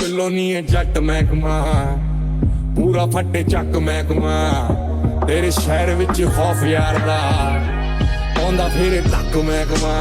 Pillow नहीं है जट महकमा पूरा फटे चक महकमा तेरे शहर विच खौफ यार दा आंदा फिर तक महकमा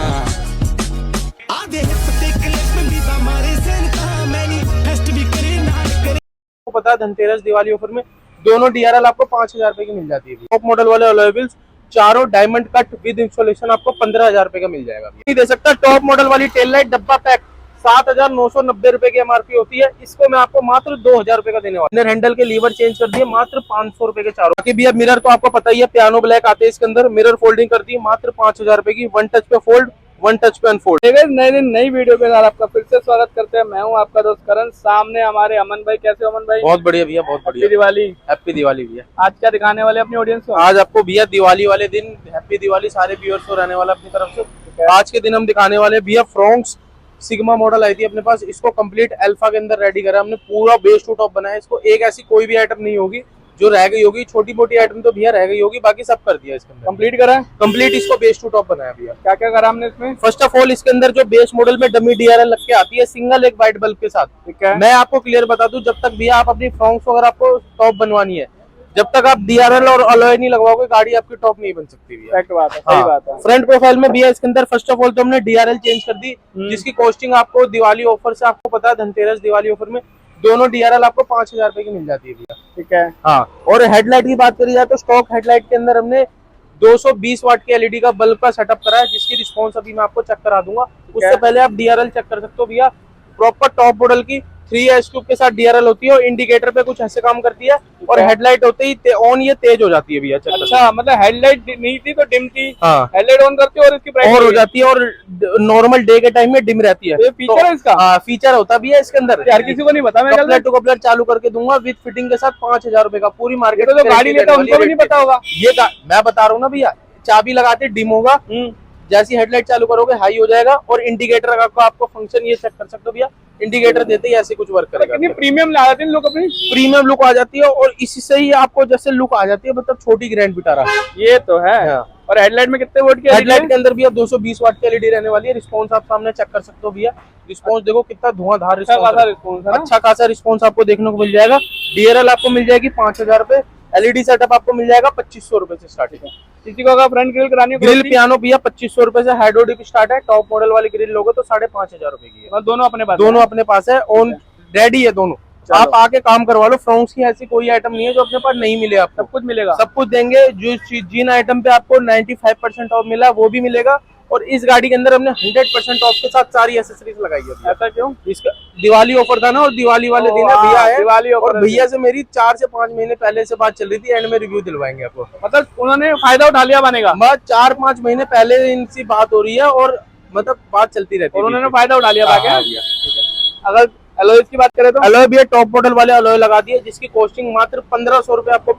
आधे हिप ते क्लिप भी हमारे सेन का मैनी फेस्ट भी करे नाल करे। आपको पता है धनतेरस दिवाली ऑफर में दोनों डीआरएल आपको 5,000 रुपए की मिल जाती है। टॉप मॉडल वाले अलॉय व्हील्स चारों डायमंड कट विद इंस्टॉलेशन आपको 15,000 रुपए का मिल जाएगा। नहीं दे सकता। टॉप मॉडल वाली टेल लाइट डब्बा पैक 7,990 रुपए की एमआरपी होती है, इसको मैं आपको मात्र 2,000 रुपए का देने वाला। हैंडल के लीवर चेंज कर दिए मात्र 500 रुपए के चारों। बाकी भी अब मिरर तो आपको पता ही है पियानो ब्लैक आते हैं इसके अंदर। मिरर फोल्डिंग कर दी मात्र 5,000 रुपए की। वन टच पे फोल्ड, वन टच पे अनफोल्ड। नई वीडियो के साथ आपका फिर से स्वागत करते हैं। मैं हूं आपका दोस्त करण, सामने हमारे अमन भाई। कैसे हो अमन भाई? बहुत बढ़िया भैया, बहुत बढ़िया। दिवाली, हैप्पी दिवाली भैया। आज क्या दिखाने वाले अपनी ऑडियंस को? आज आपको भैया दिवाली वाले दिन हैप्पी दिवाली सारे व्यूअर्स को रहने वाला अपनी तरफ से। आज के दिन हम दिखाने वाले भैया फ्रॉन्क्स सिग्मा मॉडल आई थी अपने पास, इसको कंप्लीट अल्फा के अंदर रेडी करा हमने। पूरा बेस टू टॉप बनाया इसको। एक ऐसी कोई भी आइटम नहीं होगी जो रह गई होगी। छोटी मोटी आइटम तो भैया रह गई होगी, बाकी सब कर दिया इसके अंदर। कंप्लीट करा है? कंप्लीट इसको बेस टू टॉप बनाया भैया। क्या क्या करा हमने इसमें? फर्स्ट ऑफ ऑल इसके अंदर जो बेस मॉडल में डमी डीआरएल लग के आती है सिंगल एक वाइट बल्ब के साथ। ठीक है, मैं आपको क्लियर बता दूं, जब तक भैया आप अपनी फ्रॉन्क्स अगर आपको टॉप बनवानी है, जब तक आप डीआरएल और अलॉय नहीं लगवाओगे गाड़ी आपकी टॉप नहीं बन सकती भैया। करेक्ट बात है, सही बात है। फ्रंट प्रोफाइल में भैया इसके अंदर फर्स्ट ऑफ ऑल तो हमने डीआरएल चेंज कर दी, जिसकी कॉस्टिंग आपको दिवाली ऑफर से, आपको पता है धनतेरस दिवाली ऑफर में दोनों डीआरएल आपको 5,000 रुपए की मिल जाती है भैया। ठीक है, हाँ। और हेडलाइट की बात करी जाए तो स्टॉक हेडलाइट के अंदर हमने 220 वाट के एलईडी का बल्ब का सेटअप करा है, जिसकी रिस्पॉन्स अभी मैं आपको चेक करा दूंगा। उससे पहले आप डीआरएल चेक कर सकते हो भैया। प्रॉपर टॉप मॉडल की 3S क्यूब के साथ डीआरएल होती है और इंडिकेटर पे कुछ ऐसे काम करती है, और हेडलाइट होते ही ऑन ये तेज हो जाती है भैया। अच्छा, मतलब हेडलाइट नहीं थी तो डिम थी। हाँ, हेडलाइट ऑन करती है और इसकी और हो जाती है, और नॉर्मल डे के टाइम में डिम रहती है। ये फीचर है इसका? हाँ, फीचर होता भी है इसके अंदर। हर किसी को नहीं पता। मैं कपलर टू कपलर चालू करके दूंगा विद फिटिंग के साथ 5,000 रुपए का। पूरी मार्केट तो गाड़ी लेता है उनको भी नहीं पता होगा। ये मैं बता रहा हूँ ना भैया, चाबी लगाते डिम होगा, जैसी हेडलाइट चालू करोगे हाई हो जाएगा, और इंडिकेटर का आपको फंक्शन ये चेक कर सकते हो भैया। इंडिकेटर देते ही ऐसे कुछ वर्क करेगा। कितनी प्रीमियम ला जाती है लोग अपनी। प्रीमियम लुक आ जाती है, और इसी से ही आपको जैसे लुक आ जाती है, मतलब छोटी ग्रैंड विटारा। ये तो है। और हेडलाइट में कितने वोट की? हेडलाइट के अंदर भैया 220 वाट की एलईडी रहने वाली है। रिस्पॉन्स आप सामने चेक कर सकते हो भैया। रिस्पॉन्स देखो कितना धुआंधार रिस्पॉन्स, अच्छा खासा रिस्पॉन्स आपको देखने को मिल जाएगा। डीआरएल आपको मिल जाएगी 5,000 रुपए। एलईडी सेटअप आपको मिल जाएगा 2,500 रुपए से स्टार्टिंग है। किसी को अगर फ्रंट ग्रिल करानी है, ग्रिल पियानो भैया 2,500 रुपए से हाइड्रोलिक स्टार्ट है। टॉप मॉडल वाली ग्रिल लोगे तो 5,500 रुपए की है। दोनों अपने पास? दोनों अपने पास है, ऑन रेडी है दोनों। आप आके काम करवा लो। फ्रॉन्क्स की ऐसी कोई आइटम नहीं है जो अपने पास नहीं मिले। आपको सब कुछ मिलेगा, सब कुछ देंगे। जो जिन आइटम पे आपको 95% ऑफ मिला वो भी मिलेगा, और इस गाड़ी के अंदर हमने 100% ऑफ के साथ सारी एसेसरीज लगाई है। ऐसा क्यों? इसका दिवाली ऑफर था ना, और दिवाली वाले दिन भैया है दिवाली ऑफर। और भैया से मेरी 4 से 5 महीने पहले से बात चल रही थी, एंड में रिव्यू दिलवाएंगे आपको। मतलब उन्होंने फायदा उठा लिया बनेगा। बस 4-5 महीने पहले इनसे बात हो रही है, और मतलब बात चलती रहती है, उन्होंने फायदा उठा लिया। हाँ, अगर अलॉय की बात करें तो अलॉय भैया टॉप मॉडल वाले अलॉय लगा दिए, जिसकी कॉस्टिंग मात्र 1,500 रुपए आपको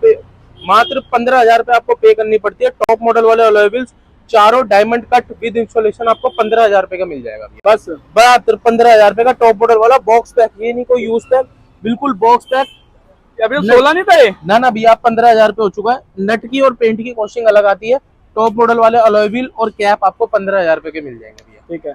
मात्र 15,000 रुपए आपको पे करनी पड़ती है। टॉप मॉडल वाले अलॉय व्हील्स चारों डायमंड कट विद इंस्टॉलेशन आपको 15,000 रुपए का मिल जाएगा। बस 15,000 रुपए का टॉप मॉडल वाला बॉक्स पैक। ये नहीं कोई यूज पैक, बिल्कुल बॉक्स पैक। अभी 16 नहीं था ये? ना भैया 15,000 रुपए हो चुका है। नट की और पेंट की कॉस्टिंग अलग आती है। टॉप मॉडल वाले अलॉय व्हील और कैप आपको 15,000 रुपए के मिल जाएंगे भैया। ठीक है,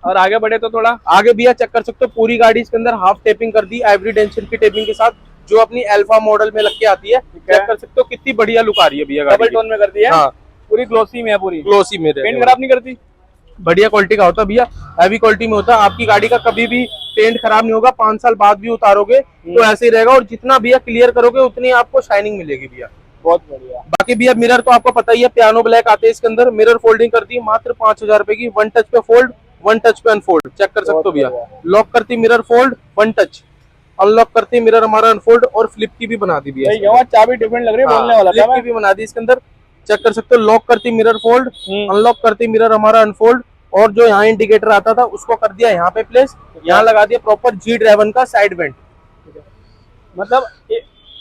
और आगे बढ़े तो थोड़ा आगे भैया चेक कर सकते हो। पूरी गाड़ी इसके अंदर हाफ टेपिंग कर दी, आइवरी डेंशन की टेपिंग के साथ, जो अपनी अल्फा मॉडल में लग के आती है। चेक कर सकते हो कितनी बढ़िया लुक आ रही है भैया। डबल टोन में कर दी है। हाँ, पूरी ग्लोसी में है, पूरी ग्लोसी में। पेंट खराब नहीं करती, बढ़िया क्वालिटी का होता है भैया, हैवी क्वालिटी में होता है। आपकी गाड़ी का कभी भी पेंट खराब नहीं होगा। 5 साल बाद भी उतारोगे तो ऐसे ही रहेगा, और जितना भैया क्लियर करोगे उतनी आपको शाइनिंग मिलेगी भैया। बहुत बढ़िया। बाकी भैया मिरर तो आपको पता ही है, पियानो ब्लैक आते हैं इसके अंदर। मिरर फोल्डिंग कर दी मात्र 5,000 रुपए की। वन टच पे फोल्ड, वन टच पे अनफोल्ड। चेक कर सकते हो भैया। लॉक करती mirror fold, one touch unlock करती मिरर हमारा अनफोल्ड, और फ्लिप की भी बना दी भैया। चाबी डिफरेंट लग रही है, बोलने वाला फ्लिप की भी बना दी इसके अंदर। चेक कर सकते हो, लॉक करती मिरर फोल्ड, अनलॉक करती मिरर हमारा अनफोल्ड, और जो यहाँ इंडिकेटर आता था उसको कर दिया यहाँ पे प्लेस। यहाँ लगा दिया प्रॉपर G-ड्राइवन का साइड वेंट। मतलब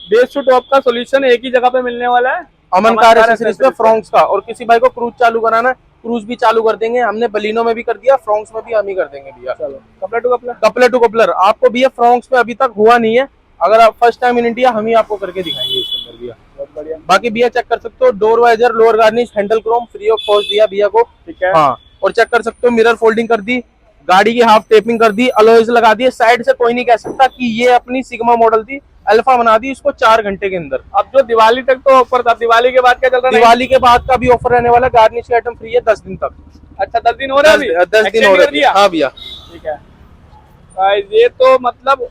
बेस टू टॉप का सॉल्यूशन एक ही जगह पे मिलने वाला है, अमन कार एसेसरीज पे फ्रॉन्क्स का। और किसी भाई को क्रूज चालू कराना है, क्रूज भी चालू कर देंगे। हमने बलिनो में भी कर दिया, फ्रॉन्क्स में भी हम ही कर देंगे भैया। चलो coupler to coupler, coupler to coupler आपको भैया फ्रॉन्क्स में अभी तक हुआ नहीं है। अगर आप फर्स्ट टाइम इन इंडिया, हम ही आपको करके दिखाएंगे इसके अंदर भैया। बहुत बढ़िया। बाकी भैया चेक कर सकते हो, door visor, lower garnish, handle chrome free of cost दिया भैया को। ठीक है, हाँ। और चेक कर सकते हो मिरर फोल्डिंग कर दी, गाड़ी की हाफ टेपिंग कर दी, अलॉयज लगा दिए, साइड से कोई नहीं कह सकता कि ये अपनी सिग्मा मॉडल थी, अल्फा बना दी इसको 4 घंटे के अंदर। अब जो दिवाली तक तो ऑफर था, दिवाली के बाद क्या चल रहा है? दिवाली के बाद का भी ऑफर रहने वाला, गार्निश की आइटम फ्री है 10 दिन तक। अच्छा 10 दिन हो रहे हैं अभी? 10 दिन हो रहे हैं। हाँ भैया ठीक है गाइस, ये तो मतलब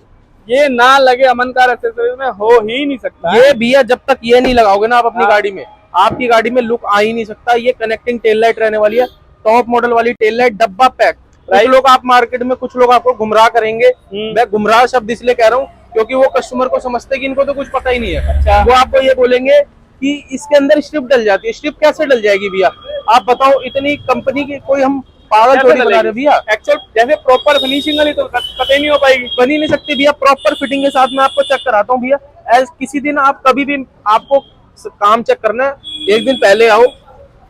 ये ना लगे अमन कार एक्सेसरीज में हो ही नहीं सकता। ये भैया जब तक ये नहीं लगाओगे ना आप अपनी गाड़ी में, आपकी गाड़ी में लुक आ ही नहीं सकता। ये कनेक्टिंग टेल लाइट रहने वाली है, टॉप मॉडल वाली टेल लाइट, डब्बा पैक। कुछ लोग आप मार्केट में, कुछ लोग आपको गुमराह करेंगे। मैं गुमराह शब्द इसलिए कह रहा हूँ क्योंकि वो कस्टमर को समझते कि इनको तो कुछ पता ही नहीं है। अच्छा। वो आपको ये बोलेंगे कि इसके अंदर स्ट्रिप डल जाती है। स्ट्रिप कैसे डल जाएगी भैया, आप बताओ? इतनी कंपनी की कोई हम पागल थोड़ी बना रहे भैया। एक्चुअल जैसे प्रॉपर फिनिशिंग वाली तो कतई नहीं हो पाएगी, बन ही नहीं सकती भैया। प्रॉपर फिटिंग के साथ मैं आपको चेक कराता हूँ भैया। एज किसी दिन आप कभी भी आपको काम चेक करना है, एक दिन पहले आओ,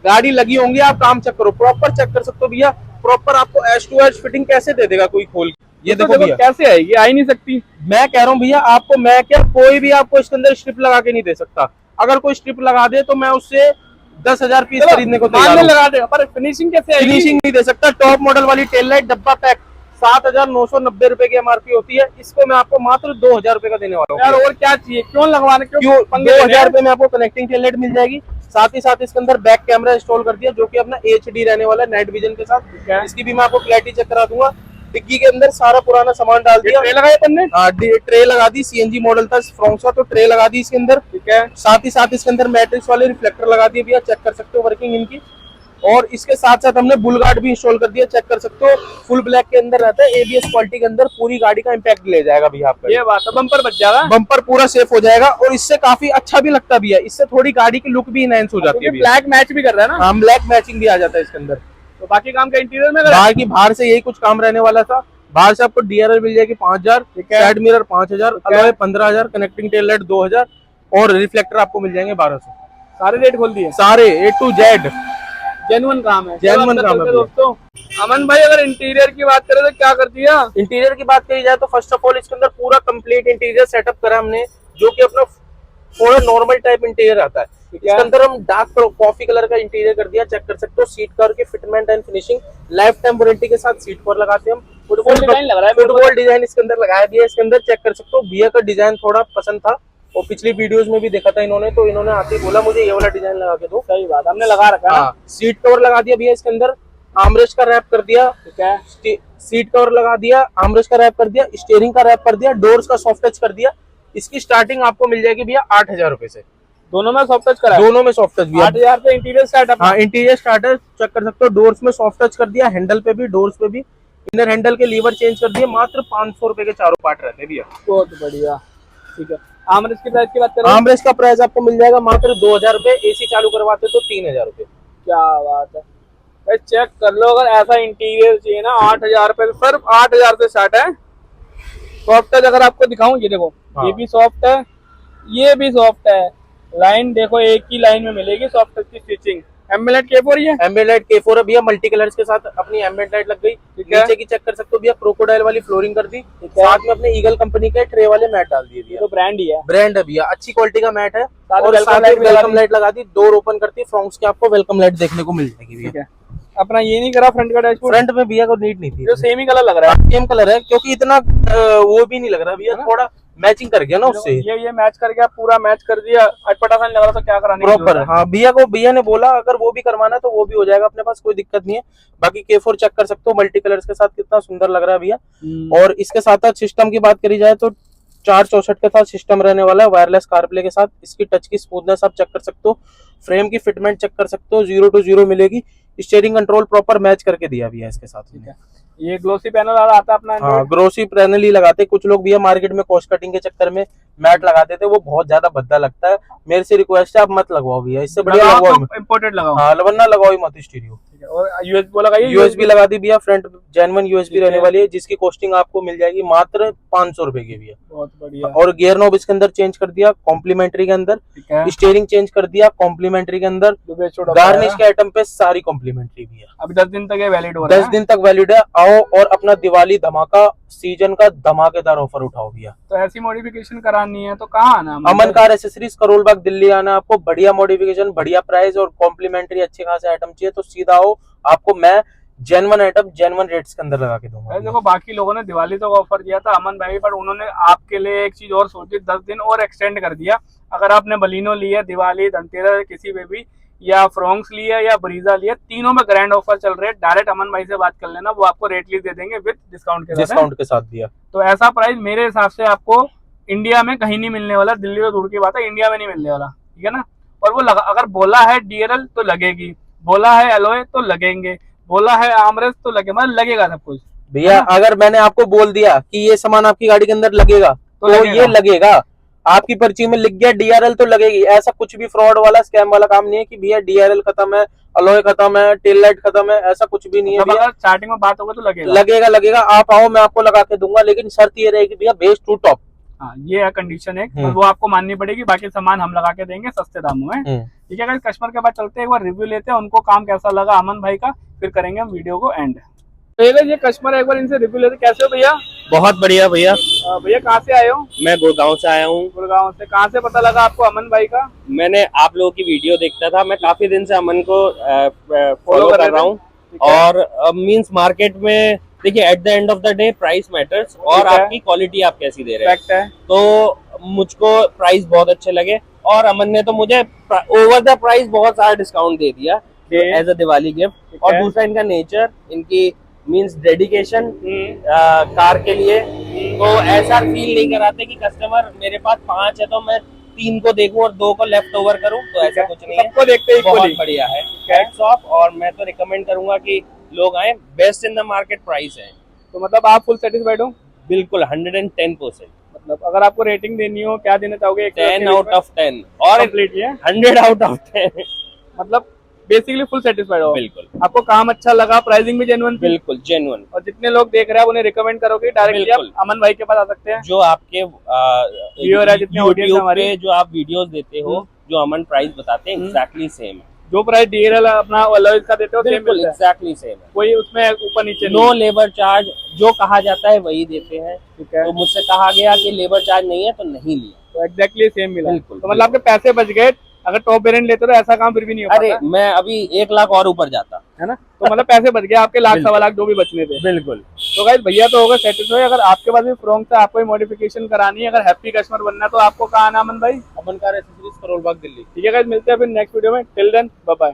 गाड़ी लगी होंगी, आप काम चेक करो, प्रॉपर चेक कर सकते हो भैया। प्रॉपर आपको एज टू एज फिटिंग कैसे दे देगा कोई खोल के? ये तो देखो भैया कैसे आएगी, आ ही नहीं सकती। मैं कह रहा हूँ भैया आपको, मैं क्या, कोई भी आपको इसके अंदर स्ट्रिप लगा के नहीं दे सकता। अगर कोई स्ट्रिप लगा दे तो मैं उससे 10,000 पीस खरीदने को तैयार हूं। लगा दे, पर फिनिशिंग कैसे आएगी? फिनिशिंग नहीं दे सकता। टॉप मॉडल वाली टेल लाइट डब्बा पैक 7,990 रुपए की एमआरपी होती है, इसको मैं आपको मात्र 2,000 रुपए का देने वाला हूँ। यार और क्या चाहिए, क्यों लगवाने, क्यों 2,000 रुपए में आपको कनेक्टिंग टेल लाइट मिल जाएगी। साथ ही साथ इसके अंदर बैक कैमरा इंस्टॉल कर दिया, जो कि अपना HD रहने वाला है, नाइट विजन के साथ। इसकी भी मैं आपको क्लैरिटी चेक करा दूंगा। डिग्गी के अंदर सारा पुराना सामान डाल दिया। ट्रे लगाया तुमने? ट्रे लगा दी, CNG मॉडल था फ्रॉन्क्स का, तो ट्रे लगा दी इसके अंदर। ठीक है। साथ ही साथ इसके अंदर मैट्रिक्स वाले रिफ्लेक्टर लगा दिए भैया, चेक कर सकते हो वर्किंग इनकी। और इसके साथ साथ हमने बुल गार्ड भी इंस्टॉल कर दिया, चेक कर सकते हो। फुल ब्लैक के अंदर रहता है, ABS क्वालिटी के अंदर, पूरी गाड़ी का इम्पैक्ट ले जाएगा भैया आपका। ये बात है, बम्पर बच जाएगा, बम्पर पूरा सेफ हो जाएगा और इससे काफी अच्छा भी लगता भी है। इससे थोड़ी गाड़ी की लुक भी इनहेंस हो जाती है। ब्लैक मैच भी कर रहा है ना? हाँ, ब्लैक मैचिंग भी आ जाता है इसके अंदर। तो बाकी काम का इंटीरियर में बाकी बाहर से यही कुछ काम रहने वाला था। बाहर से आपको DRL मिल जाएगी 5,000, side mirror 5,000, alloy 15,000, connecting tail light 2,000 और रिफ्लेक्टर आपको मिल जाएंगे 1,200। सारे रेट खोल दिए, सारे A to Z जेन्युइन काम है, जेन्युइन काम है दोस्तों। अमन भाई अगर इंटीरियर की बात करें तो क्या कर दिया? इंटीरियर की बात करी जाए तो फर्स्ट ऑफ ऑल इसके अंदर पूरा कंप्लीट इंटीरियर सेटअप करा हमने, जो कि अपना थोड़ा नॉर्मल टाइप इंटीरियर आता है। इसके अंदर हम डार्क कॉफी कलर का इंटीरियर कर दिया, चेक कर सकते हो। सीट कवर की fitment and finishing life time warranty के साथ सीट कवर लगाते हैं हम। फुटबॉल डिजाइन लग रहा है, फुटबॉल डिजाइन इसके अंदर लगाया दिया। इसके अंदर चेक कर सकते हो, भैया का डिजाइन थोड़ा पसंद था और पिछली वीडियोस में भी देखा था इन्होंने, तो इन्होंने आते ही बोला मुझे ये वाला डिजाइन लगा के दो। सही बात, हमने लगा रखा है। सीट कवर लगा दिया भैया इसके अंदर, आर्मरेस्ट का रैप कर दिया। ठीक है, सीट कवर लगा दिया, आर्मरेस्ट का रैप कर दिया, स्टीयरिंग का रैप कर दिया, डोर्स का सॉफ्ट टच कर दिया। इसकी स्टार्टिंग आपको मिल जाएगी भैया 8,000 रुपए से। दोनों में सॉफ्ट टच करा है? दोनों में सॉफ्ट टच भैया। 8,000 पे इंटीरियर स्टार्टअप। हाँ, इंटीरियर स्टार्टर चेक कर सकते हो। डोर्स में सॉफ्ट टच कर दिया, हैंडल पे भी, डोर्स पे भी। इनर हैंडल के लीवर चेंज कर दिए। मात्र 500 रुपए के चारों पार्ट रहते हैं भैया। बहुत बढ़िया। ठीक है, आर्मरेस्ट की प्राइस की बात करें? आर्मरेस्ट का प्राइस आपको मिल जाएगा मात्र 2,000 रुपए। AC चालू करवाते तो 3,000 रुपए। क्या बात है भाई, चेक कर लो। अगर ऐसा इंटीरियर चाहिए ना 8,000 रुपए, सिर्फ 8,000 से स्टार्ट है। सॉफ्ट टच अगर आपको दिखाऊं, ये देखो, ये भी सॉफ्ट है, ये भी सॉफ्ट है। लाइन देखो, एक ही लाइन में मिलेगी सॉफ्ट टच की स्टिचिंग। एम्बेलेट K4 है, एम्बेलेट K4 है भैया, मल्टी कलर्स के साथ अपनी एम्बेलेट लाइट लग गई। नीचे की चेक कर सकते हो भैया, क्रोकोडाइल वाली फ्लोरिंग कर दी। साथ में अपने ईगल कंपनी के ट्रे वाले मैट डाल दिए भैया। तो ब्रांड ही है, ब्रांड है भैया, अच्छी क्वालिटी का मैट है। और वेलकम वेलकम लाइट लगा दी। डोर ओपन करती फ्रंट्स के आपको वेलकम लाइट देखने को मिल जाएगी भैया। अपना ये नहीं करा फ्रंट का डैशबोर्ड? फ्रंट में भैया को नीट नहीं थी, जो सेम ही कलर लग रहा है। सेम कलर है, क्योंकि इतना वो भी नहीं लग रहा भैया, थोड़ा मैचिंग कर गया ना उससे। ये मैच कर गया, पूरा मैच कर दिया। अटपटा सा नहीं लग रहा, तो क्या कराने प्रॉपर। हाँ, भैया ने बोला अगर वो भी करवाना है तो वो भी हो जाएगा अपने पास, कोई दिक्कत नहीं है। बाकी K4 चेक कर सकते हो, मल्टी कलर्स के साथ कितना सुंदर लग रहा है भैया। और इसके साथ सिस्टम की बात करी जाए तो 464 के साथ सिस्टम रहने वाला है, वायरलेस कारप्ले के साथ। इसकी टच की स्मूथनेस आप चेक कर सकते हो, फ्रेम की फिटमेंट चेक कर सकते हो, 0 to 0 मिलेगी। स्टीयरिंग कंट्रोल प्रॉपर मैच करके दिया भैया इसके साथ। ठीक है, ये ग्लोसी पैनल वाला आता है अपना। हाँ, ग्लोसी पैनल ही लगाते। कुछ लोग भैया मार्केट में कॉस्ट कटिंग के चक्कर में मैट लगाते थे, वो बहुत ज्यादा भद्दा लगता है। मेरे से रिक्वेस्ट है, आप मत लगवाओ भैया, इससे बढ़िया लगवाओ इंपोर्टेड लगाओ। हाँ, वरना लगाओ ही मत स्टीरियो। और यूएसबी लगाइए, यूएसबी लगा दी भैया, फ्रंट जेन्युइन यूएसबी रहने वाली है, जिसकी कॉस्टिंग आपको मिल जाएगी मात्र 500 रुपए की भैया। बहुत बढ़िया। और गियर नॉब इसके अंदर चेंज कर दिया कॉम्प्लीमेंट्री के अंदर, स्टीयरिंग चेंज कर दिया कॉम्प्लीमेंट्री के अंदर, गार्निश के आइटम पे सारी कॉम्प्लीमेंट्री भैया। अभी 10 दिन तक ये वैलिड हो रहा है। 10 दिन तक वैलिड है। आओ और अपना दिवाली धमाका सीजन का धमाकेदार ऑफर उठाओ भैया। तो ऐसी मॉडिफिकेशन करानी है तो कहाँ आना? अमन कार एसेसरीज, करोल बाग, दिल्ली आना। आपको बढ़िया मॉडिफिकेशन, बढ़िया प्राइस और कॉम्प्लीमेंट्री अच्छे खासे आइटम चाहिए तो सीधा आओ। आपको मैं जेन्युइन आइटम जेन्युइन रेट्स के अंदर लगा के दूंगा। देखो बाकी लोगों ने दिवाली तक ऑफर दिया था अमन भाई, पर उन्होंने आपके लिए एक चीज और सोची, 10 दिन और एक्सटेंड कर दिया। अगर आपने बलिनो ली है दिवाली धनतेरस किसी पे भी, या फ्रोंक्स लिया या ब्रीजा लिया, तीनों में ग्रैंड ऑफर चल रहे हैं। डायरेक्ट अमन भाई से बात कर लेना, वो आपको रेट लिस्ट दे देंगे विद डिस्काउंट के साथ दिया। तो ऐसा प्राइस मेरे हिसाब से आपको इंडिया में कहीं नहीं मिलने वाला, दिल्ली तो दूर की बात है, इंडिया में नहीं मिलने वाला, ठीक है ना। और वो अगर बोला है DRL तो लगेगी, बोला है एलॉय तो लगेंगे, बोला है आर्मरेस्ट तो लगे, मतलब लगेगा सब कुछ भैया। अगर मैंने आपको बोल दिया कि ये सामान आपकी गाड़ी के अंदर लगेगा तो ये लगेगा। आपकी पर्ची में लिख गया DRL तो लगेगी। ऐसा कुछ भी फ्रॉड वाला स्कैम वाला काम नहीं है कि भैया DRL खत्म है, अलॉय खत्म है, टेल लाइट खत्म है, ऐसा कुछ भी नहीं है भैया। स्टार्टिंग में बात होगा तो लगेगा। आप आओ, मैं आपको लगा के दूंगा, लेकिन शर्त ये रहेगी भैया बेस टू टॉप। हाँ, ये है कंडीशन है, और वो आपको माननी पड़ेगी। बाकी सामान हम लगा के देंगे सस्ते दामों में, ठीक है। कस्टमर के पास चलते हैं, एक बार रिव्यू लेते हैं, उनको काम कैसा लगा अमन भाई का, फिर करेंगे हम वीडियो को एंड। तो ये कस्टमर है, एक बार इनसे रिव्यू लेते। कैसे हो भैया? बहुत बढ़िया भैया। भैया कहाँ से आए हो? मैं गुड़गांव से आया हूँ। गुड़गांव से। कहाँ से पता लगा आपको अमन भाई का? मैंने आप लोगों की वीडियो देखता था, मैं काफी दिन से अमन को फॉलो कर रहा हूँ। और मींस मार्केट में देखिए, at the end of the day price matters, और आपकी क्वालिटी आप कैसी दे रहे हैं। तो मुझको प्राइस बहुत अच्छे लगे, और अमन ने तो मुझे ओवर द प्राइस बहुत सारा डिस्काउंट दे दिया एज अ दिवाली गिफ्ट। और दूसरा इनका नेचर, इनकी मींस डेडिकेशन कार के लिए। तो ऐसा फील नहीं कराते कि कस्टमर मेरे पास 5 है तो मैं 3 को देखूं और 2 को लेफ्ट ओवर करूं, तो ऐसा कुछ नहीं है, सबको देखते ही बहुत बढ़िया है हैट्स ऑफ। और मैं तो रिकमेंड करूंगा कि लोग आए, best in the market price है। तो मतलब आप फुल सेटिस्फाइड हो? बिल्कुल 110%। मतलब अगर आपको रेटिंग देनी हो, क्या देना चाहोगे? 10 आउट ऑफ 10 और 100 आउट ऑफ 10। मतलब बेसिकली फुल सेटिस्फाइड हो? बिल्कुल। आपको काम अच्छा लगा, प्राइसिंग भी जेन्युइन? बिल्कुल जेन्युइन। और जितने लोग देख रहे हैं उन्हें रिकमेंड करोगे डायरेक्टली आप अमन भाई के पास आ सकते हैं? जो आपके यूट्यूब पे जो आप वीडियोस देते हो, जो अमन प्राइस बताते हैं, एग्जैक्टली सेम है। जो प्राइस DRL अपना अलॉयज का देते हो सेम मिलता है? एग्जैक्टली सेम है, कोई उसमें ऊपर नीचे नो लेबर चार्ज। जो कहा जाता है वही देते हैं। ठीक है। तो मुझसे कहा गया कि लेबर चार्ज नहीं है तो नहीं लिया, तो एग्जैक्टली सेम मिला। बिल्कुल। तो मतलब आपके पैसे बच गए। अगर टॉप वेरिएंट लेते तो ऐसा काम फिर भी नहीं होता। अरे मैं अभी 1 लाख और ऊपर जाता, है ना। तो मतलब पैसे बच गए आपके, लाख सवा लाख जो भी बचने थे। बिल्कुल। तो गाइस भैया तो होगा सेटिस्फाई। अगर आपके पास भी फ्रॉक से आपको मॉडिफिकेशन करानी है, अगर हैप्पी कस्टमर बनना है, तो आपको कहाँ आना अमन भाई? Aman car accessories, Karol Bagh, Delhi. ठीक है गाइस, मिलते हैं फिर नेक्स्ट वीडियो में। Till then bye bye.